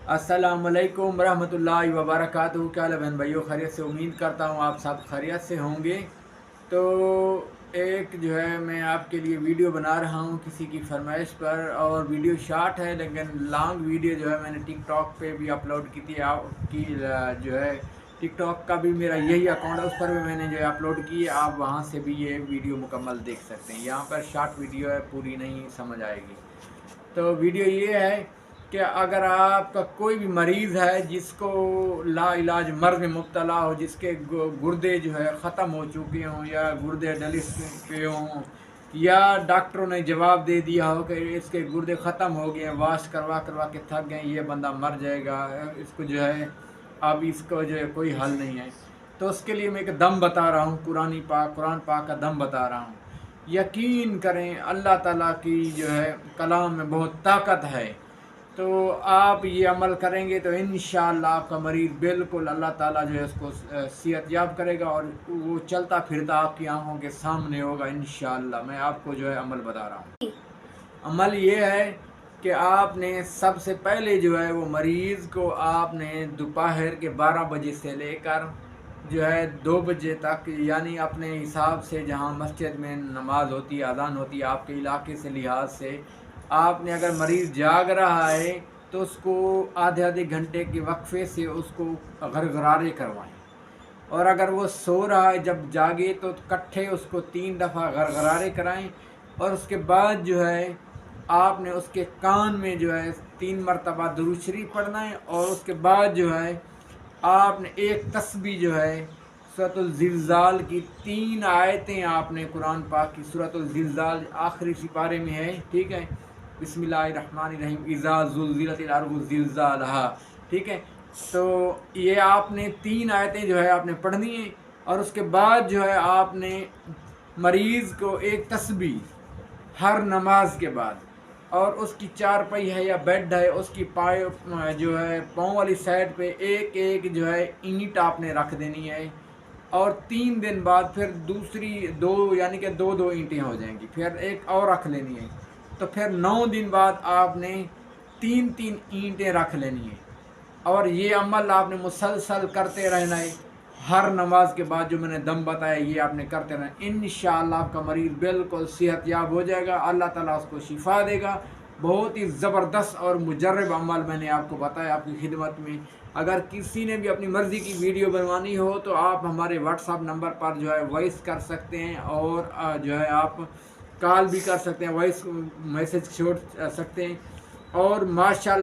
अस्सलामुअलैकुम रहमतुल्लाहि व बरकातुहू। क्या हाल है बहन भाइयों, खैरियत से? उम्मीद करता हूँ आप सब खैरियत से होंगे। तो एक जो है मैं आपके लिए वीडियो बना रहा हूँ किसी की फरमाइश पर, और वीडियो शॉर्ट है लेकिन लॉन्ग वीडियो जो है मैंने टिकटॉक पे भी अपलोड की थी। आपकी जो है टिकटॉक का भी मेरा यही अकाउंट है, उस पर भी मैंने जो है अपलोड की है। आप वहाँ से भी ये वीडियो मुकम्मल देख सकते हैं। यहाँ पर शॉर्ट वीडियो है, पूरी नहीं समझ आएगी। तो वीडियो ये है कि अगर आपका कोई भी मरीज़ है जिसको लाइलाज मर्ज़ में मुब्तला हो, जिसके गुर्दे जो है ख़त्म हो चुके हों या गुर्दे डलिस पे हों, या डॉक्टरों ने जवाब दे दिया हो कि इसके गुर्दे ख़त्म हो गए हैं, वाश करवा करवा के थक गए, ये बंदा मर जाएगा, इसको जो है अब इसको जो है कोई हल नहीं है, तो उसके लिए मैं एक दम बता रहा हूँ, कुरान पाक का दम बता रहा हूँ। यकीन करें अल्लाह ताला की जो है कलाम में बहुत ताकत है। तो आप ये अमल करेंगे तो इंशाअल्लाह आपका मरीज़ बिल्कुल अल्लाह ताला जो है उसको सेहत याब करेगा और वो चलता फिरता आपकी आंखों के सामने होगा इंशाअल्लाह। मैं आपको जो है अमल बता रहा हूँ। अमल ये है कि आपने सबसे पहले जो है वो मरीज़ को आपने दोपहर के 12 बजे से लेकर जो है 2 बजे तक, यानी अपने हिसाब से जहाँ मस्जिद में नमाज होती है, अज़ान होती है, आपके इलाके से लिहाज से आपने, अगर मरीज़ जाग रहा है तो उसको आधे आधे घंटे के वक्फे से उसको गरगरारे करवाएं, और अगर वो सो रहा है जब जागे तो इकट्ठे उसको 3 दफ़ा गरगरारे कराएं। और उसके बाद जो है आपने उसके कान में जो है 3 मरतबा दुरूद शरीफ पढ़ना है, और उसके बाद जो है आपने एक तस्बीह जो है सूरतुल ज़िलज़ाल की 3 आयतें आपने कुरान पाक की सूरतुल ज़िलज़ाल आखिरी सिपारे में है, ठीक है। बिस्मिल्लाहिर्रहमानिर्रहीम, इज़ा ज़ुल्ज़िलतिल अर्ज़ु ज़िलज़ालहा, ठीक है। तो ये आपने 3 आयतें जो है आपने पढ़नी है, और उसके बाद जो है आपने मरीज़ को एक तस्बीह हर नमाज के बाद, और उसकी चारपाई है या बेड है उसकी पाए जो है पाँव वाली साइड पे एक एक जो है ईंट आपने रख देनी है, और 3 दिन बाद फिर दूसरी 2, यानी कि 2-2 ईंटें हो जाएंगी, फिर एक और रख लेनी है, तो फिर 9 दिन बाद आपने 3-3 ईंटें रख लेनी है। और ये अमल आपने मुसलसल करते रहना है। हर नमाज के बाद जो मैंने दम बताया ये आपने करते रहना। इंशाअल्लाह आपका मरीज़ बिल्कुल सेहत याब हो जाएगा, अल्लाह ताला उसको शिफा देगा। बहुत ही ज़बरदस्त और मुजर्रब अमल मैंने आपको बताया आपकी खिदमत में। अगर किसी ने भी अपनी मर्ज़ी की वीडियो बनवानी हो तो आप हमारे व्हाट्सअप नंबर पर जो है वॉइस कर सकते हैं, और जो है आप कॉल भी कर सकते हैं, वॉइस मैसेज छोड़ सकते हैं। और माशा